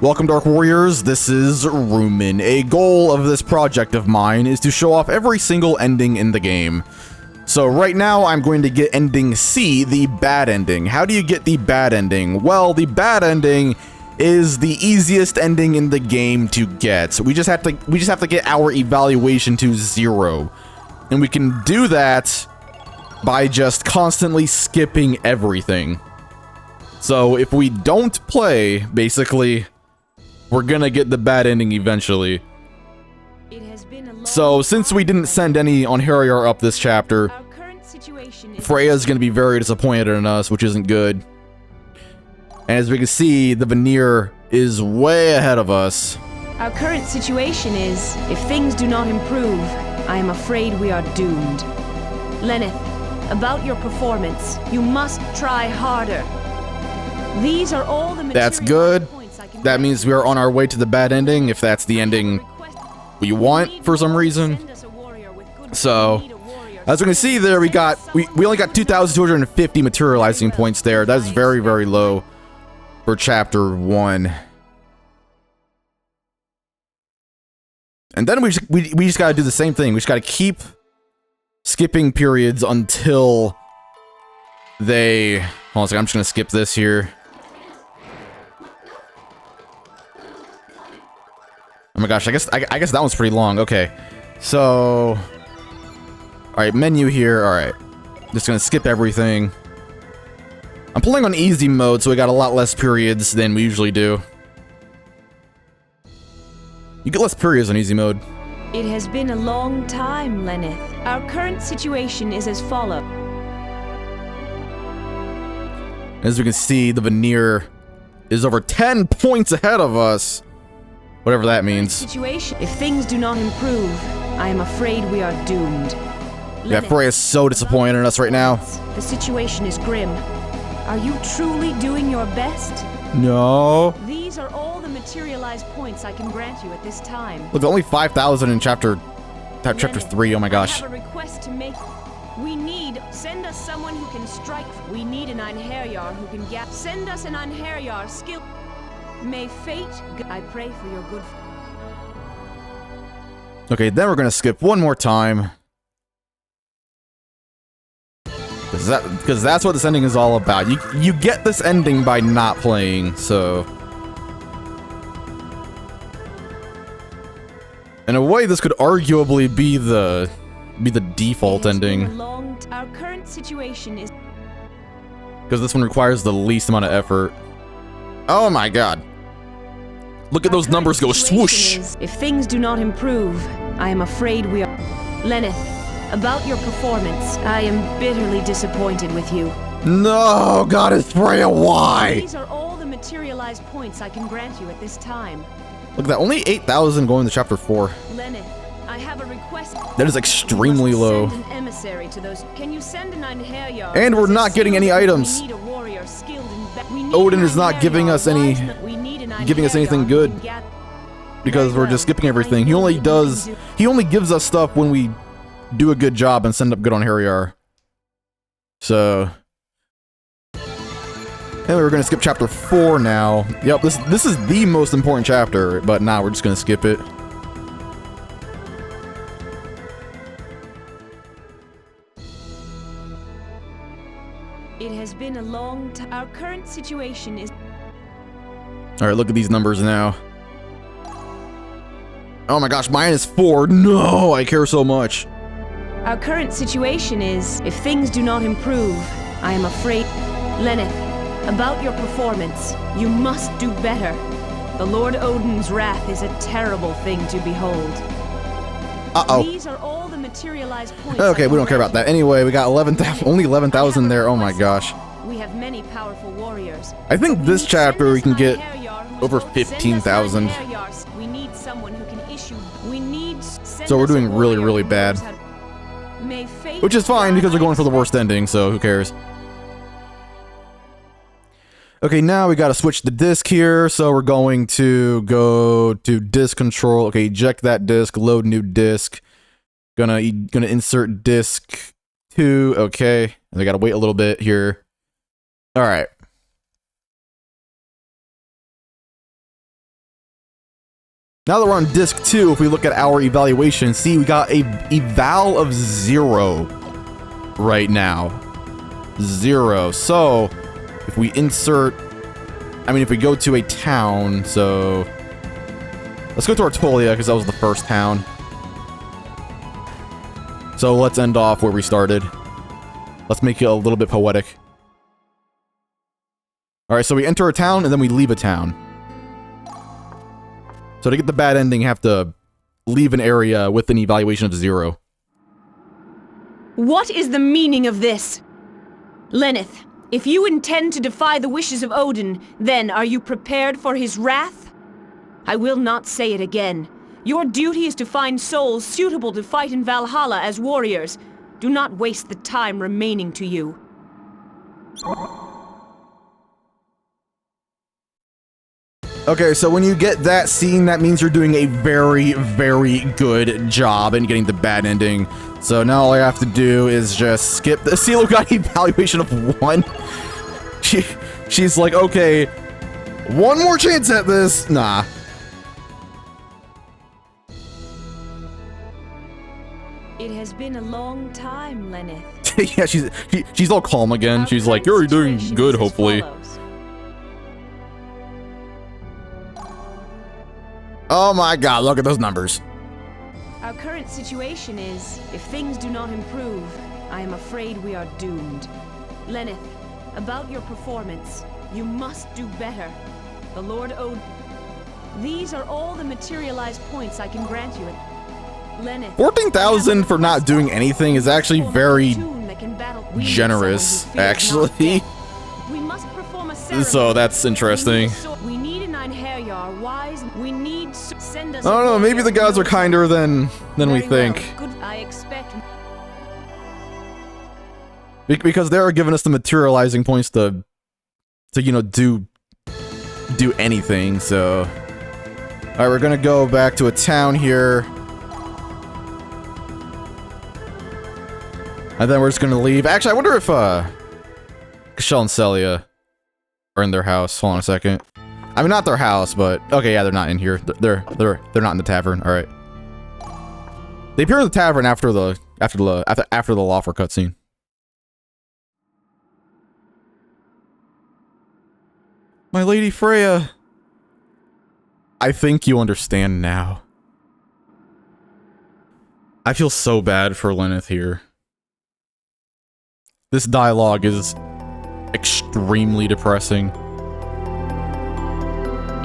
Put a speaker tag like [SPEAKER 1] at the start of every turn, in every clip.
[SPEAKER 1] Welcome, Dark Warriors. This is Rumen. A goal of this project of mine is to show off every single ending in the game. So right now, I'm going to get ending C, the bad ending. How do you get the bad ending? Well, the bad ending is the easiest ending in the game to get. We just have to get our evaluation to 0. And we can do that by just constantly skipping everything. So if we don't play, basically, we're gonna get the bad ending eventually. So since we didn't send any on Harrier up this chapter, Freya's gonna be very disappointed in us, which isn't good. And as we can see, the Veneer is way ahead of us.
[SPEAKER 2] Our current situation is, if things do not improve, I am afraid we are doomed. Lenneth, about your performance, you must try harder. These are all the
[SPEAKER 1] That's good. That means we are on our way to the bad ending, if that's the ending we want for some reason. So, as we can see there, we only got 2,250 materializing points there. That's very, very low for chapter 1. And then we just gotta do the same thing. We just gotta keep skipping periods until they... Hold on a second, I'm just gonna skip this here. Oh my gosh, I guess that one's pretty long. Okay, so... Alright, menu here, alright. Just gonna skip everything. I'm playing on easy mode, so we got a lot less periods than we usually do. You get less periods on easy mode.
[SPEAKER 2] It has been a long time, Lenneth. Our current situation is as follows.
[SPEAKER 1] As we can see, the Veneer is over 10 points ahead of us. Whatever that means.
[SPEAKER 2] Situation. If things do not improve, I am afraid we are doomed.
[SPEAKER 1] Yeah, Freya is so disappointed in us right now.
[SPEAKER 2] The situation is grim. Are you truly doing your best?
[SPEAKER 1] No.
[SPEAKER 2] These are all the materialized points I can grant you at this time.
[SPEAKER 1] Look, only 5,000 in chapter 3. Oh my gosh.
[SPEAKER 2] I have a request to make. Send us someone who can strike. We need an Einherjar who can gap. Send us an Einherjar skill. May fate. I pray for your good.
[SPEAKER 1] Okay, then we're gonna skip one more time. Because that's what this ending is all about. You get this ending by not playing, so... In a way, this could arguably be the default ending.
[SPEAKER 2] Our current situation is...
[SPEAKER 1] Because this one requires the least amount of effort. Oh my god. Look at those numbers go swoosh!
[SPEAKER 2] If things do not improve, I am afraid we are... Lenneth, about your performance, I am bitterly disappointed with you.
[SPEAKER 1] No, Goddess Freya, why?
[SPEAKER 2] These are all the materialized points I can grant you at this time.
[SPEAKER 1] Look at that, only 8,000 going to chapter 4.
[SPEAKER 2] Lenneth, I have a request.
[SPEAKER 1] That is extremely low.
[SPEAKER 2] Send an emissary to those. Can you send an Einherjar?
[SPEAKER 1] And we're not getting any items.
[SPEAKER 2] We need a warrior skilled in
[SPEAKER 1] Odin is not giving us anything good. Because we're just skipping everything. He only gives us stuff when we do a good job and send up good on Harrier. So... Anyway, we're gonna skip chapter 4 now. Yep, this is the most important chapter, but now we're just gonna skip it.
[SPEAKER 2] It has been a long time. Our current situation is...
[SPEAKER 1] Alright, look at these numbers now. Oh my gosh, mine is 4. No, I care so much.
[SPEAKER 2] Our current situation is, if things do not improve, I am afraid... Lenneth, about your performance, you must do better. The Lord Odin's wrath is a terrible thing to behold.
[SPEAKER 1] Uh-oh.
[SPEAKER 2] These are all the materialized points.
[SPEAKER 1] Okay, we don't care about that. Anyway, we got only 11,000 there. Oh my gosh.
[SPEAKER 2] We have many powerful warriors.
[SPEAKER 1] I think this chapter we can get over 15,000.
[SPEAKER 2] We need someone who can issue.
[SPEAKER 1] So we're doing really, really bad. Which is fine because we're going for the worst ending, so who cares? Okay, now we gotta switch the disk here, so we're going to go to disk control. Okay, eject that disk, load new disk. Gonna insert disk 2, okay. And we gotta wait a little bit here. Alright. Now that we're on disc 2, if we look at our evaluation, see, we got a eval of 0 right now. 0. So, if we insert... I mean, if we go to a town, so... Let's go to Artolia, because that was the first town. So, let's end off where we started. Let's make it a little bit poetic. Alright, so we enter a town, and then we leave a town. So to get the bad ending, you have to leave an area with an evaluation of 0.
[SPEAKER 2] What is the meaning of this? Lenneth, if you intend to defy the wishes of Odin, then are you prepared for his wrath? I will not say it again. Your duty is to find souls suitable to fight in Valhalla as warriors. Do not waste the time remaining to you.
[SPEAKER 1] Okay, so when you get that scene, that means you're doing a very, very good job in getting the bad ending. So now all I have to do is just skip the CeeLo got evaluation of 1. She's like, okay, one more chance at this. Nah.
[SPEAKER 2] It has been a long time, Lenneth.
[SPEAKER 1] Yeah, she's all calm again. She's like, you're doing good, hopefully. Oh my god, look at those numbers.
[SPEAKER 2] Our current situation is, if things do not improve, I am afraid we are doomed. Lenneth, about your performance, you must do better. The Lord Odin... These are all the materialized points I can grant you. Lenneth...
[SPEAKER 1] 14,000 for not doing anything is actually very generous, actually.
[SPEAKER 2] We must perform a ceremony.
[SPEAKER 1] So that's interesting.
[SPEAKER 2] We need a Nine-Herjar wise. We need send us.
[SPEAKER 1] I don't know. Maybe the gods are kinder than we think.
[SPEAKER 2] Good. I expect.
[SPEAKER 1] Because they are giving us the materializing points to you know do anything. So, all right, we're gonna go back to a town here, and then we're just gonna leave. Actually, I wonder if Kashel and Celia are in their house. Hold on a second. I mean, not their house, but okay, yeah, they're not in here. They're not in the tavern. All right. They appear in the tavern after the Loffer cutscene. My Lady Freya. I think you understand now. I feel so bad for Lenneth here. This dialogue is extremely depressing.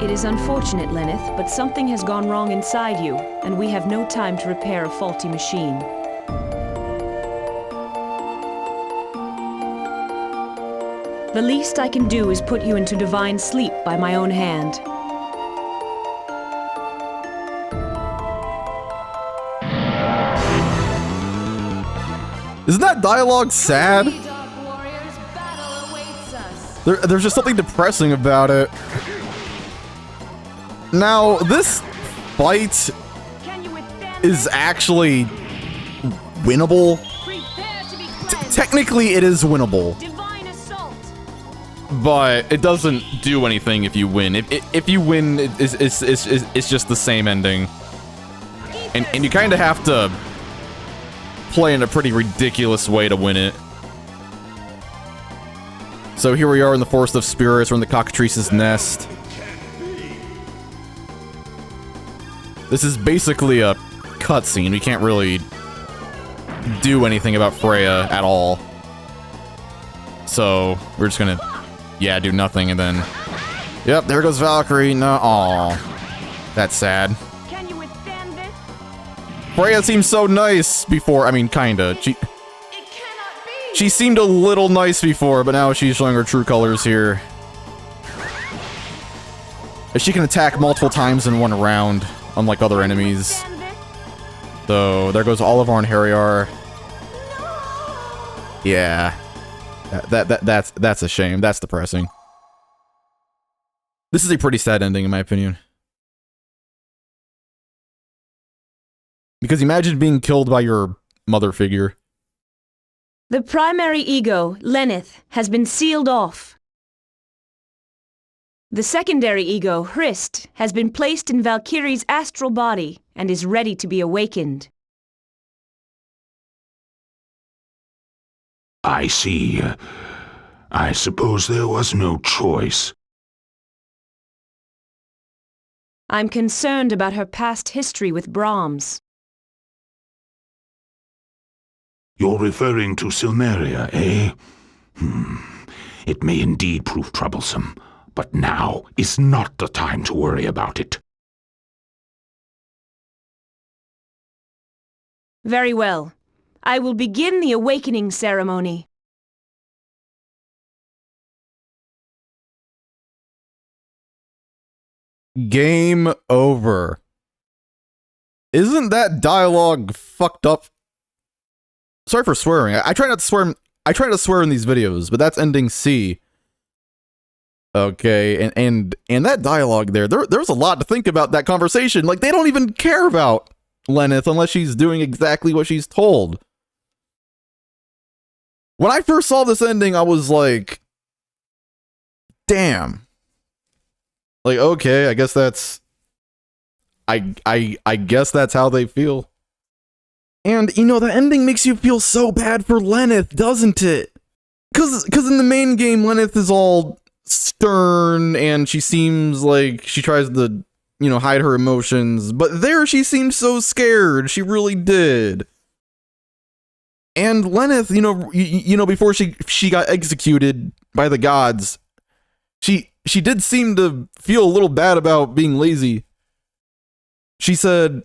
[SPEAKER 2] It is unfortunate, Lenneth, but something has gone wrong inside you, and we have no time to repair a faulty machine. The least I can do is put you into divine sleep by my own hand.
[SPEAKER 1] Isn't that dialogue sad? There's just something depressing about it. Now, this fight is actually winnable. Technically, it is winnable. But it doesn't do anything if you win. If you win, it's just the same ending. And you kind of have to play in a pretty ridiculous way to win it. So here we are in the Forest of Spirits. We're in the Cockatrice's Nest. This is basically a cutscene. We can't really do anything about Freya at all. So we're just gonna, yeah, do nothing and then... Yep, there goes Valkyrie. No, aw. That's sad.
[SPEAKER 2] Can you withstand this?
[SPEAKER 1] Freya seemed so nice before. I mean, kinda. She seemed a little nice before, but now she's showing her true colors here. She can attack multiple times in one round, unlike other enemies. So, there goes all of our Nine-Herjar. Yeah. That's a shame. That's depressing. This is a pretty sad ending, in my opinion. Because imagine being killed by your mother figure.
[SPEAKER 2] The primary ego, Lenneth, has been sealed off. The secondary ego, Hrist, has been placed in Valkyrie's astral body and is ready to be awakened.
[SPEAKER 3] I see. I suppose there was no choice.
[SPEAKER 2] I'm concerned about her past history with Brahms.
[SPEAKER 3] You're referring to Silmeria, eh? It may indeed prove troublesome, but now is not the time to worry about it.
[SPEAKER 2] Very well. I will begin the awakening ceremony.
[SPEAKER 1] Game over. Isn't that dialogue fucked up? Sorry for swearing. I try not to swear. I try to swear in these videos, but that's ending C. Okay, and that dialogue there's a lot to think about that conversation. Like, they don't even care about Lenneth unless she's doing exactly what she's told. When I first saw this ending, I was like, damn. Like, okay, I guess that's I guess that's how they feel. And, you know, the ending makes you feel so bad for Lenneth, doesn't it? Cause in the main game, Lenneth is all stern, and she seems like she tries to, you know, hide her emotions, but there she seemed so scared. She really did. And Lenneth, you know, before she got executed by the gods, she did seem to feel a little bad about being lazy. She said,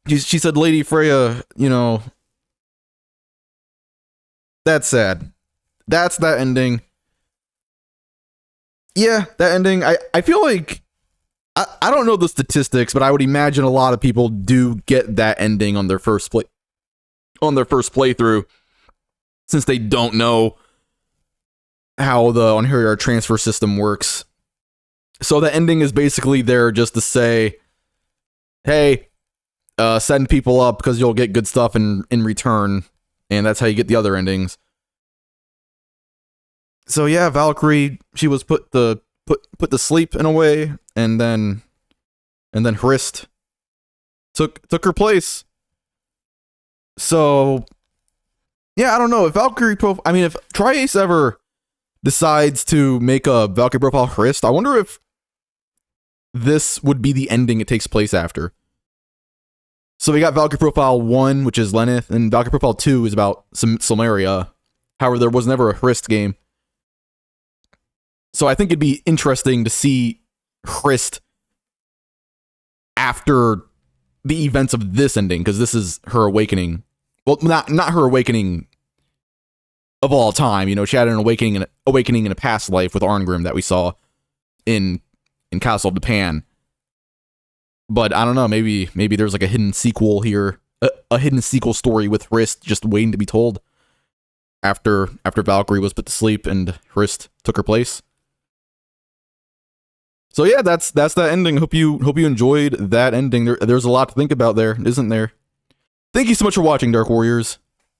[SPEAKER 1] Lady Freya, you know, that's sad. That's that ending. Yeah, that ending. I feel like, I don't know the statistics, but I would imagine a lot of people do get that ending on their first playthrough, since they don't know how the Onhyriar transfer system works. So the ending is basically there just to say, hey, send people up because you'll get good stuff in return, and that's how you get the other endings. So yeah, Valkyrie, she was put to sleep in a way, and then Hrist took her place. So yeah, I don't know if Valkyrie if Tri-Ace ever decides to make a Valkyrie profile Hrist, I wonder if this would be the ending it takes place after. So we got Valkyrie Profile 1, which is Lenneth, and Valkyrie Profile 2 is about Silmeria. However, there was never a Hrist game. So I think it'd be interesting to see Hrist after the events of this ending, because this is her awakening. Well, not her awakening of all time. You know, she had an awakening in a past life with Arngrim that we saw in Castle of Japan. But I don't know, maybe there's like a hidden sequel here, a hidden sequel story with Hrist just waiting to be told after Valkyrie was put to sleep and Hrist took her place. So yeah, that's that ending. Hope you enjoyed that ending. There's a lot to think about there, isn't there? Thank you so much for watching, Dark Warriors.